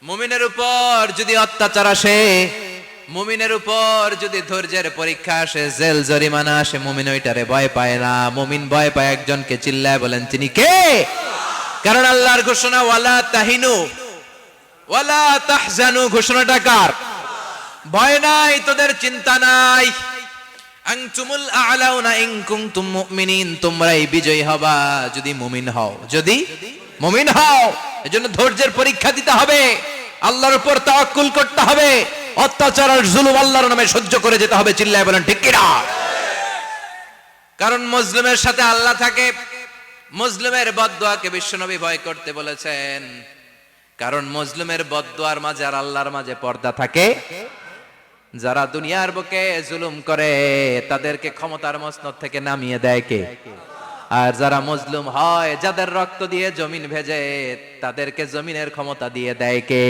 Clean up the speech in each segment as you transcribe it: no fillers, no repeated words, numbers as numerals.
মুমিনের উপর যদি অত্যাচার আসে, মুমিনের উপর যদি ধৈর্যের পরীক্ষা আসে, জেল জরিমানা আসে, মুমিন ওইটারে ভয় পায় না। মুমিন ভয় পায় একজনকে, চিল্লায় বলেন তিনি কে? কারণ আল্লাহর ঘোষণা ওয়ালা তাহিনু ওয়ালা তাহজানু, ঘোষণাটা কার? ভয় নাই, তোদের চিন্তা নাই। আনতুমুল আ'লাউনা ইন কুনতুম মুমিনিন, তোমরাই বিজয়ী হবা যদি মুমিন হও, যদি মুমিন হও। এজন্য ধৈর্যের পরীক্ষা দিতে হবে, আল্লাহর উপর তাওয়াক্কুল করতে হবে, অত্যাচার আর জুলুম আল্লাহর নামে সহ্য করে যেতে হবে। চিল্লায় বলেন ঠিক কি না? কারণ মুসলিমের সাথে আল্লাহ থাকে। মুসলিমের বদদুয়াকে বিশ্বনবী ভয় করতে বলেছেন, কারণ মুসলিমের বদদুয়ার মাঝে আর আল্লাহর মাঝে পর্দা থাকে। যারা দুনিয়ার বুকে জুলুম করে তাদেরকে ক্ষমতার মসনদ থেকে নামিয়ে দেয় কে? আর যারা মজলুম হয়, যাদের রক্ত দিয়ে জমিন ভেজে, তাদেরকে জমিনের ক্ষমতা দিয়ে দেয় কে?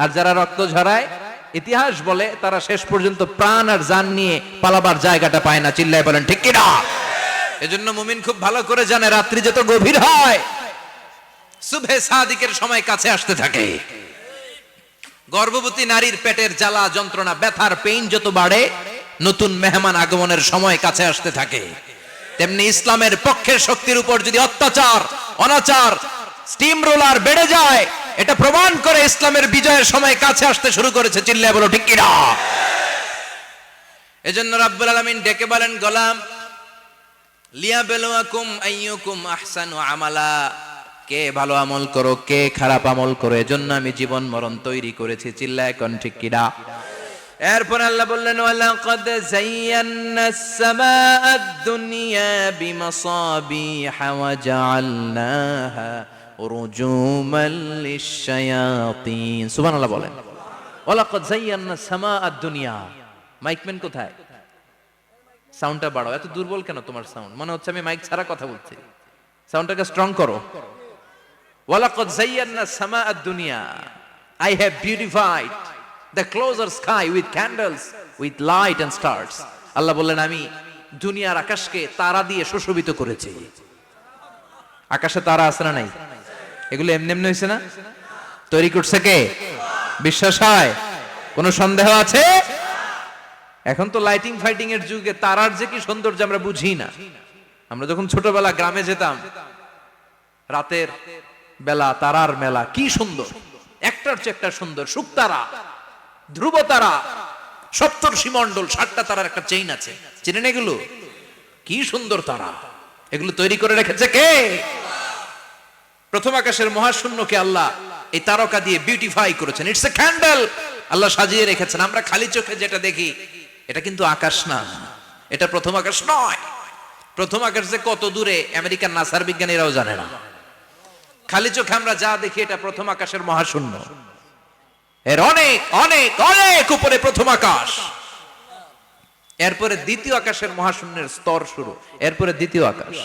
আর যারা রক্ত ঝরায়, ইতিহাস বলে তারা শেষ পর্যন্ত প্রাণ আর জান নিয়ে পালাবার জায়গাটা পায় না। চিল্লায় বলেন ঠিক কি না? এজন্য মুমিন খুব ভালো করে জানে, রাত্রি যত গভীর হয়, সুবহে সাদিকের সময় কাছে আসতে থাকে। গর্ভবতী নারীর পেটের জ্বালা যন্ত্রণা, ব্যথার পেইন যত বাড়ে, নতুন মেহমান আগমনের সময় কাছে আসতে থাকে। তেমনি ইসলামের পক্ষের শক্তির উপর যদি অত্যাচার, অনাচার, স্টিম রোলার বেড়ে যায়, এটা প্রমাণ করে ইসলামের বিজয়ের সময় কাছে আসতে শুরু করেছে। চিল্লায় বলো ঠিক কি না? এজন্য রাব্বুল আলামিন ডেকে বলেন, গোলাম লিয়াবলুয়াকুম আইয়ুকুম আহসানু আমালা, কে ভালো আমল করো, কে খারাপ আমল করো, এজন্য আমি জীবন মরণ তৈরি করেছি। চিল্লায় কোন ঠিক কি না? এরপর আল্লাহ বললেন, ওয়ালাকাদ যায়্যানাস সামাআদ দুনিয়া বিমাসাবিহা ওয়া জাআলনাহা রুজুমান লিশ-শায়াতিন। সুবহানাল্লাহ বলেন। ওয়ালাকাদ যায়্যানাস সামাআদ দুনিয়া। মাইকম্যান কোথায়? সাউন্ডটা বাড়াও। এত দুর্বল কেন তোমার সাউন্ড? মনে হচ্ছে আমি মাইক ছাড়া কথা বলছি। সাউন্ডটাকে স্ট্রং করো। ওয়ালাকাদ যায়্যানাস সামাআদ দুনিয়া, I have beautified the closer sky with candles, with light and stars. আল্লাহ বললেন, আমি দুনিয়ার আকাশকে তারা দিয়ে সুশোভিত করেছি। আকাশে তারা আছে না নাই? এগুলো এমনি এমনি হয়েছে না? তৈরি করছে কে? বিশ্বাস হয়? কোনো সন্দেহ আছে? এখন তো লাইটিং ফাইটিং এর যুগে তারার যে কি সৌন্দর্য আমরা বুঝি না। আমরা যখন ছোটবেলা গ্রামে যেতাম, রাতের বেলা তারার মেলা, কি সুন্দর, একটার চেয়ে একটা সুন্দর। শুকতারা, ধ্রুব তারা, সপ্তর্ষি মণ্ডল, 7টা তারার একটা চেইন আছে, চেনেন এগুলো? কি সুন্দর তারা! এগুলো তৈরি করে রেখেছে কে? প্রথম আকাশের মহাশূন্যকে আল্লাহ এই তারকা দিয়ে বিউটিফাই করেছেন। ইটস এ ক্যান্ডেল, আল্লাহ সাজিয়ে রেখেছেন। আমরা খালি চোখে যেটা দেখি, এটা কিন্তু আকাশ না, এটা প্রথম আকাশ নয়। প্রথম আকাশ যে কত দূরে আমেরিকার নাসার বিজ্ঞানীরাও জানে না। খালি চোখে আমরা যা দেখি, এটা প্রথম আকাশের মহাশূন্য। এর অনেক অনেক অনেক উপরে প্রথম আকাশ। এরপরে দ্বিতীয় আকাশের মহাশূন্যের স্তর শুরু, এরপরে দ্বিতীয় আকাশ,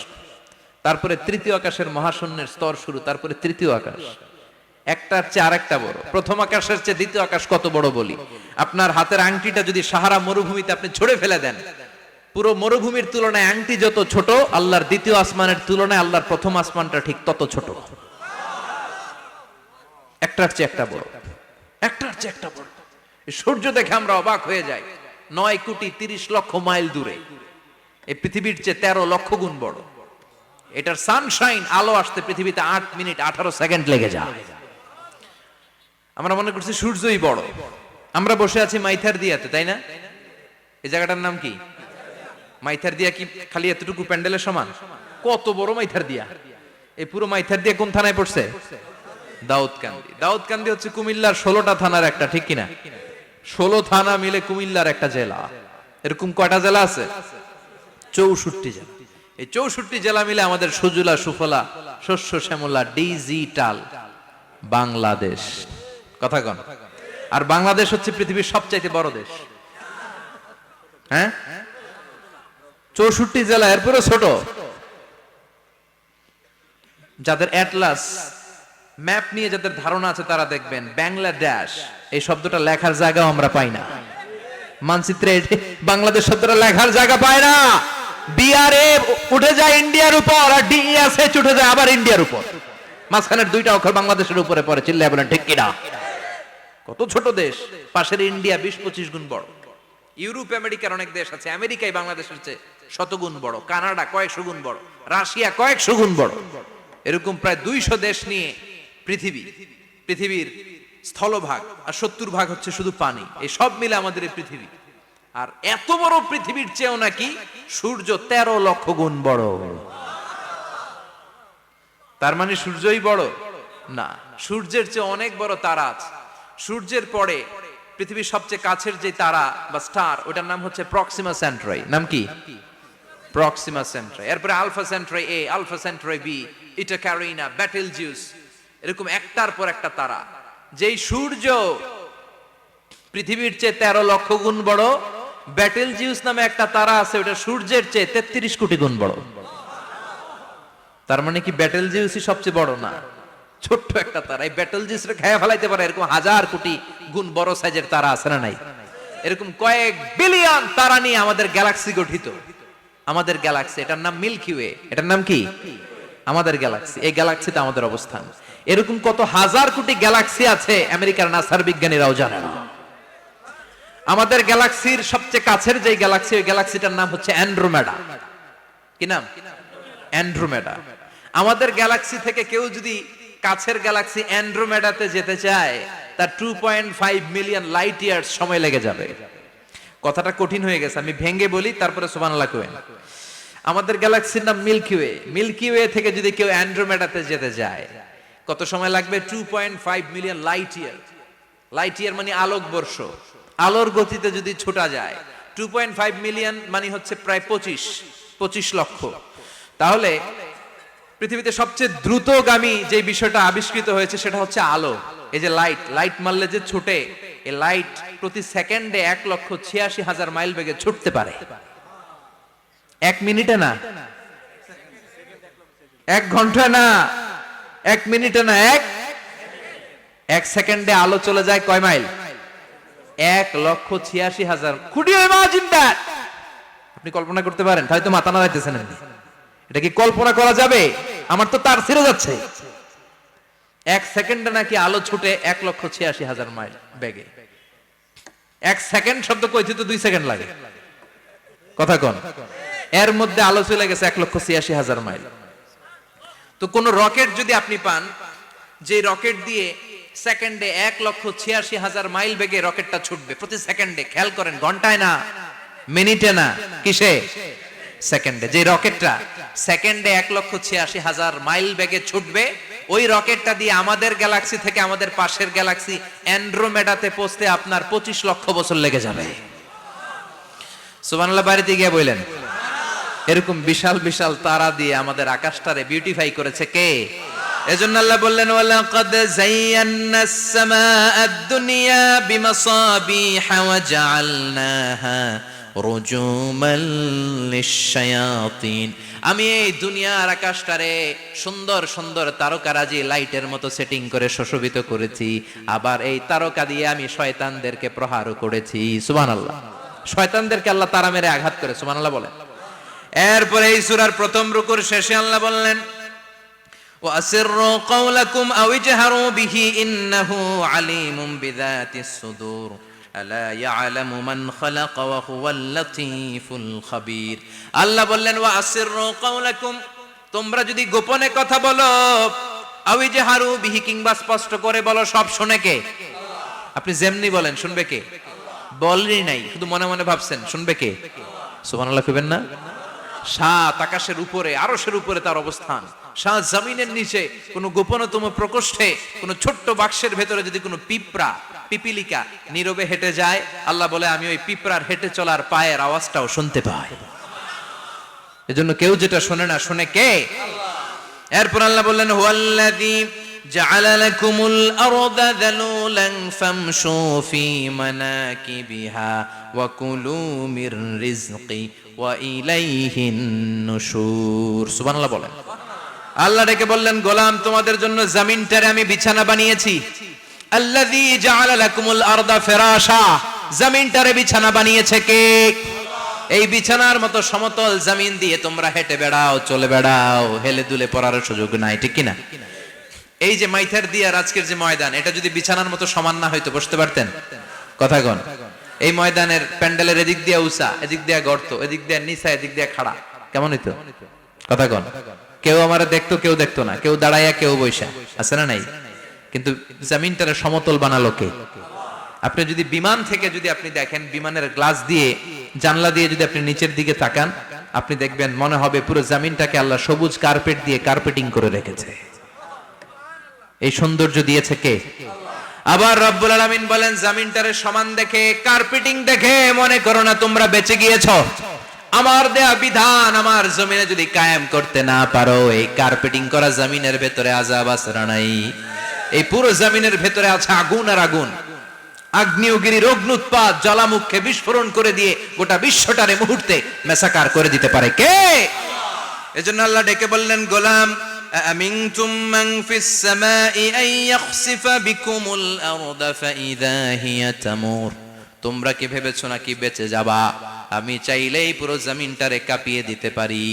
তারপরে তৃতীয় আকাশের মহাশূন্যের স্তর শুরু, তারপরে তৃতীয় আকাশ। একটার চেয়ে আরেকটা বড়। প্রথম আকাশের চেয়ে দ্বিতীয় আকাশ কত বড় বলি, আপনার হাতের আংটিটা যদি সাহারা মরুভূমিতে আপনি ছড়ে ফেলে দেন, পুরো মরুভূমির তুলনায় আংটি যত ছোট, আল্লাহর দ্বিতীয় আসমানের তুলনায় আল্লাহর প্রথম আসমানটা ঠিক তত ছোট। একটার চেয়ে একটা বড়, একটার চেয়ে একটা বড়। সূর্য দেখে আমরা অবাক হয়ে যাই, 9,30,00,000 মাইল দূরে। এই পৃথিবীর চেয়ে 13 লক্ষ গুণ বড়। এটার সানশাইন, আলো আসতে পৃথিবীতে 8 মিনিট 18 সেকেন্ড লেগে যায়। আমরা মনে করছি সূর্যই বড়। আমরা বসে আছি মাইথার দিয়াতে, তাই না? এই জায়গাটার নাম কি? মাইথার দিয়া। কি খালি এতটুকু প্যান্ডেলের সমান? কত বড় মাইথার দিয়া! এই পুরো মাইথার দিয়া কোন থানায় পড়ছে? দাউদকান্দি। দাউদকান্দি হচ্ছে কুমিল্লার 16টা থানার একটা, ঠিক কিনা? 16 থানা মিলে কুমিল্লার একটা জেলা। এরকম কয়টা জেলা আছে? 64 জেলা। এই 64 জেলা মিলে আমাদের সুজলা সুফলা, শস্য শ্যামলা, ডিজিটাল বাংলাদেশ। কথা কন। আর বাংলাদেশ হচ্ছে পৃথিবীর সবচাইতে বড় দেশ। হ্যাঁ, 64 জেলা, এরপরে ছোট। যাদের অ্যাটলাস ম্যাপ নিয়ে যাদের ধারণা আছে, তারা দেখবেন বাংলাদেশ এই শব্দটা লেখার জায়গাও আমরা পাই না। মানচিত্রে বাংলাদেশ শব্দটা লেখার জায়গা পায় না। বিআরএ উঠে যায় ইন্ডিয়ার উপর, আর ডিএসএইচ উঠে যায় আবার ইন্ডিয়ার উপর। মাঝখানের 2টা অক্ষর বাংলাদেশের উপরে পড়ে। চিল্লায় বলেন ঠিক কিনা? কত ছোট দেশ, পাশের ইন্ডিয়া 20-25 গুণ বড়, ইউরোপ আমেরিকার অনেক দেশ আছে, আমেরিকায় বাংলাদেশের চেয়ে শতগুণ বড়, কানাডা কয়েকশো গুণ বড়, রাশিয়া কয়েকশো গুণ বড়, এরকম প্রায় 200 দেশ নিয়ে পৃথিবীর স্থলভাগ, আর 70% হচ্ছে শুধু পানি। এই সব মিলে আমাদের এই পৃথিবী। আর এত বড় পৃথিবীর চেয়েও নাকি সূর্য 13 লক্ষ গুণ বড়। তার মানে সূর্যই বড় না, সূর্যের চেয়ে অনেক বড় তারা আছে। সূর্যের পরে পৃথিবীর সবচেয়ে কাছের যে তারা বা স্টার, ওটার নাম হচ্ছে প্রক্সিমা সেন্ট্রাই। নাম কি? প্রক্সিমা সেন্ট্রাই। এরপরে আলফা সেন্ট্রাই এ, আলফা সেন্ট্রাই বি, ইটা ক্যারিনা, বেটেলজিউস, এরকম একটার পর একটা তারা। যেই সূর্য পৃথিবীর চেয়ে 13 লক্ষ গুণ বড়, বেটেলজিউস নামে একটা তারা আছে, ওটা সূর্যের চেয়ে 33 কোটি গুণ বড়। তার মানে কি বেটেলজিউসই সবচেয়ে বড় না, ছোট্ট একটা তারা। এই বেটেলজিউসরে খেয়ে ফেলাইতে পারে এরকম 1000 কোটি গুণ বড় সাইজের তারা আছে না নাই? এরকম কয়েক বিলিয়ন তারা নিয়ে আমাদের গ্যালাক্সি গঠিত। আমাদের গ্যালাক্সি, এটার নাম মিল্কি ওয়ে। এটার নাম কি? আমাদের গ্যালাক্সি। এই গ্যালাক্সিতে আমাদের অবস্থান। এরকম কত হাজার কোটি গ্যালাক্সি আছে আমেরিকার নাসার বিজ্ঞানীরাও জানে না। আমাদের গ্যালাক্সির সবচেয়ে কাছের যে গ্যালাক্সি, ওই গ্যালাক্সিটার নাম হচ্ছে অ্যান্ড্রোমেডা। কি নাম? অ্যান্ড্রোমেডা। আমাদের গ্যালাক্সি থেকে কেউ যদি কাছের গ্যালাক্সি অ্যান্ড্রোমেডাতে যেতে চায়, তার 2.5 মিলিয়ন লাইট ইয়ার্স সময় লেগে যাবে। কথাটা কঠিন হয়ে গেছে, আমি ভেঙে বলি, তারপরে সুবহানাল্লাহ কইেন। আমাদের গ্যালাক্সির নাম মিল্কি ওয়ে। মিল্কি ওয়ে থেকে যদি কেউ অ্যান্ড্রোমেডাতে যেতে যায়, কত সময় লাগবে? 2.5 million light year. Light year মানে আলোক বর্ষ। আলোর গতিতে যদি ছোটা যায়, 2.5 মিলিয়ন মানে হচ্ছে প্রায় 25 লক্ষ। তাহলে পৃথিবীতে সবচেয়ে দ্রুতগামী যে বিষয়টা আবিষ্কৃত হয়েছে সেটা হচ্ছে আলো। এই যে লাইট মারলে যে ছুটে, এই লাইট প্রতি সেকেন্ডে 1,86,000 মাইল বেগে ছুটতে পারে। 1 মিনিটে না, 1 ঘন্টায় না, 1 মিনিটে না, 1 সেকেন্ডে আলো চলে যায় কয় mile? 1,86,000। Could you imagine that? আপনি কল্পনা করতে পারেন? হয়তো মাথা নাড়াইতেছেন। এটা কি কল্পনা করা যাবে? আমার তো তার ছিঁড়ে যাচ্ছে। 1 সেকেন্ডে নাকি আলো ছুটে 1,86,000 মাইল বেগে। 1 সেকেন্ড শব্দ কইতে তো 2 সেকেন্ড লাগে। কথা কোন? এর মধ্যে আলো চলে গেছে 1,86,000 মাইল। তো কোন রকেট যদি আপনি পান, যে রকেট দিয়ে সেকেন্ডে 1,86,000 মাইল বেগে রকেটটা ছুটবে প্রতি সেকেন্ডে, খেয়াল করেন, ঘন্টায় না, মিনিটে না, কিসে? সেকেন্ডে। যে রকেটটা সেকেন্ডে 1,86,000 মাইল বেগে ছুটবে, ওই রকেটটা দিয়ে আমাদের গ্যালাক্সি থেকে আমাদের পাশের গ্যালাক্সি অ্যান্ড্রোমেডাতে পৌঁছতে আপনার 25 লক্ষ বছর লেগে যাবে। সুবহানাল্লাহ বাড়িতে গিয়ে বললেন। এরকম বিশাল বিশাল তারা দিয়ে আমাদের আকাশটারে বিউটিফাই করেছে কে? এজন্য আল্লাহ বললেন, ওয়ালাকাদ যায়্যানাস সামাআদ দুনিয়া বিমাসাবিহা ওয়া জাআলনাহা রুজুমান লিশ-শায়াতিন। আমি এই দুনিয়ার আকাশটারে সুন্দর সুন্দর তারকারাজি লাইটের মতো সেটিং করে সুশোভিত করেছি। আবার এই তারকা দিয়ে আমি শয়তানদেরকে প্রহারও করেছি। সুবহানাল্লাহ। শয়তানদেরকে আল্লাহ তারা মেরে আঘাত করে। সুবহানাল্লাহ বলেন। এরপরে এই সূরার প্রথম রুকুর শেষে আল্লাহ বললেন, ওয়াসিররু কাওলাকুম আও ইজহারু বিহি ইন্নাহু আলিমুম বিযাতিস সুদূর আলা ইয়ালামু মান খালাকা ওয়া হুয়াল লাতীফুল খাবীর। আল্লাহ বললেন, ওয়াসিররু কাওলাকুম, তোমরা যদি গোপনে কথা বলো, আও ইজহারু বিহি, কিংবা স্পষ্ট করে বলো, সব শুনে কে? আপনি যেমনি বলেন শুনবে কে? বলেনই নাই, শুধু মনে মনে ভাবছেন, শুনবে কে? সুবহানাল্লাহ কইবেন না? সাত আকাশের উপরে, আরশের উপরে তার অবস্থান, সাত জমিনের নিচে কোন গোপনতম প্রকোষ্ঠে, কোন ছোট্ট বাক্সের ভেতরে যদি কোনো পিপিলিকা নীরবে হেঁটে যায়, আল্লাহ বলে আমি ওই পিঁপড়ার হেঁটে চলার পায়ের আওয়াজটাও শুনতে পাই। এজন্য কেউ যেটা শোনে না, শুনে কে? এরপর আল্লাহ বললেন, হুয়াল্লাযী জাআলা লাকুমুল আরদা যালুলান ফামশু ফি মানাকিবিহা ওয়া কুলু মির রিজকি ওয়া ইলাইহিন নুশুর। সুবহানাল্লাহ বলেন। আল্লাহ ডেকে বললেন, গোলাম, তোমাদের জন্য জমিনটারে আমি বিছানা বানিয়েছি। আল্লাযী জাআলা লাকুমুল আরদা ফিরাশা, জমিনটারে বিছানা বানিয়েছে কে? এই বিছানার মতো সমতল জমিন দিয়ে তোমরা হেঁটে বেড়াও, চলে বেড়াও, হেলে দুলে পড়ার সুযোগ নাই, ঠিক কিনা? এই যে মাইথার দিয়ার আজকের যে ময়দান, এটা যদি বিছানার মতো সমান না হয়তো বসতে পারতেন? কথা কন। এই ময়দানের প্যান্ডেলের এদিক দিয়া উঁচা, এদিক দিয়া গর্ত, এদিক দিয়া নিচা, এদিক দিয়া খাড়া, কেমন হইতো? কথা কন। কেউ আমার দেখতো, কেউ দেখতো না, কেউ দাঁড়াইয়া, কেউ বৈশা, আছে না নাই? কিন্তু জমিনটারে সমতল বানালো কে? আপনি যদি বিমান থেকে যদি আপনি দেখেন, বিমানের গ্লাস দিয়ে, জানলা দিয়ে যদি আপনি নিচের দিকে তাকান, আপনি দেখবেন মনে হবে পুরো জমিনটাকে আল্লাহ সবুজ কার্পেট দিয়ে কার্পেটিং করে রেখেছে। এই সৌন্দর্য দিয়েছে কে? আবার রব্বুল আলামিন বলেন, জমিনটারে সমান দেখে, কার্পেটিং দেখে মনে করো না তোমরা বেঁচে গিয়েছো। আমার দেয়া বিধান আমার জমিনে যদি কায়েম করতে না পারো, এই কার্পেটিং করা জমিনের ভেতরে আযাব আছে না নাই? এই পুরো জমিনের ভেতরে আছে আগুন আর আগুন। আগ্নেয়গিরির অগ্নুৎপাত জ্বালামুখে বিস্ফোরণ করে দিয়ে গোটা বিশ্বটারে মুহূর্তে মেসাকার করে দিতে পারে কে? এজন্য আল্লাহ ডেকে বললেন, গোলাম আমিনতুম মান ফিস সামাই আন ইয়াখসিফা বিকুমুল আরদা ফাইযা হিয়া তামুর। তোমরা কি ভেবেছো নাকি বেঁচে যাবা? আমি চাইলেই পুরো জমিনটারে কাঁপিয়ে দিতে পারি।